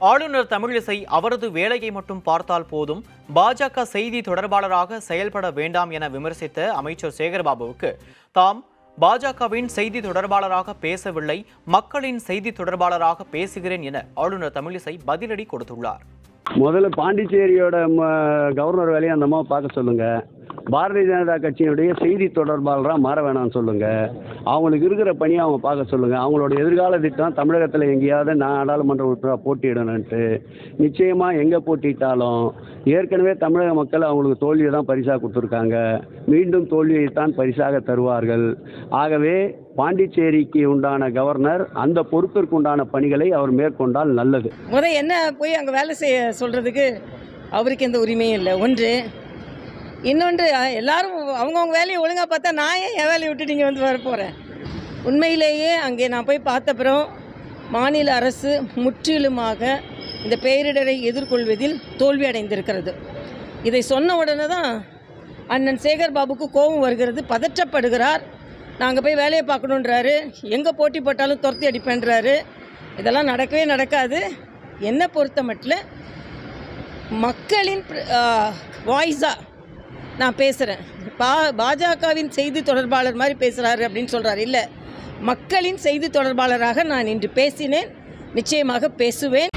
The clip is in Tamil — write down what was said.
ஆளுநர் தமிழிசை அவரது வேலையை மட்டும் பார்த்தால் போதும், பாஜக செய்தி தொடர்பாளராக செயல்பட வேண்டாம் என விமர்சித்த அமைச்சர் சேகர்பாபுவுக்கு தாம் பாஜகவின் செய்தி தொடர்பாளராக பேசவில்லை, மக்களின் செய்தி தொடர்பாளராக பேசுகிறேன் என ஆளுநர் தமிழிசை பதிலடி கொடுத்துள்ளார். முதல்ல பாண்டிச்சேரியோட கவர்னர் வேலையை அந்த அம்மாவை பார்க்க சொல்லுங்க. பாரதிய ஜனதா கட்சியினுடைய செய்தி தொடர்பாளராக மாற வேணாம்னு சொல்லுங்க. அவங்களுக்கு இருக்கிற பணியை அவங்க பார்க்க சொல்லுங்க. அவங்களோட எதிர்கால திட்டம் தமிழகத்தில் எங்கேயாவது நாடாளுமன்ற உறுப்பினராக போட்டியிடணுன்ட்டு. நிச்சயமாக எங்கே போட்டிட்டாலும் ஏற்கனவே தமிழக மக்கள் அவங்களுக்கு தோல்வியை தான் பரிசாக கொடுத்துருக்காங்க. மீண்டும் தோல்வியைத்தான் பரிசாக தருவார்கள். ஆகவே பாண்டிச்சேரிக்கு உண்டான கவர்னர் அந்த பொறுப்பிற்கு உண்டான பணிகளை அவர் மேற்கொண்டால் நல்லது. என்ன போய் அங்கே வேலை செய்ய சொல்கிறதுக்கு அவருக்கு எந்த உரிமையும் இல்லை. ஒன்று. இன்னொன்று, எல்லாரும் அவங்கவுங்க வேலையை ஒழுங்காக பார்த்தா நான் ஏன் என் வேலையை விட்டு நீங்கள் வந்து வர போகிறேன். உண்மையிலேயே அங்கே நான் போய் பார்த்தப்புறம் மாநில அரசு முற்றிலுமாக இந்த பேரிடரை எதிர்கொள்வதில் தோல்வி அடைந்திருக்கிறது. இதை சொன்ன உடனே தான் அண்ணன் சேகர்பாபுக்கு கோபம் வருகிறது, பதற்றப்படுகிறார். நாங்கள் போய் வேலையை பார்க்கணுன்றாரு, எங்கே போட்டி போட்டாலும் துரத்தி அடிப்பேன்றாரு. இதெல்லாம் நடக்கவே நடக்காது. என்னை பொறுத்த மட்டும் மக்களின் வாய்ஸாக நான் பேசுகிறேன். பாஜகவின் செய்தி தொடர்பாளர் மாதிரி பேசுகிறாரு அப்படின்னு சொல்கிறார். இல்லை, மக்களின் செய்தி தொடர்பாளராக நான் இன்று பேசினேன், நிச்சயமாக பேசுவேன்.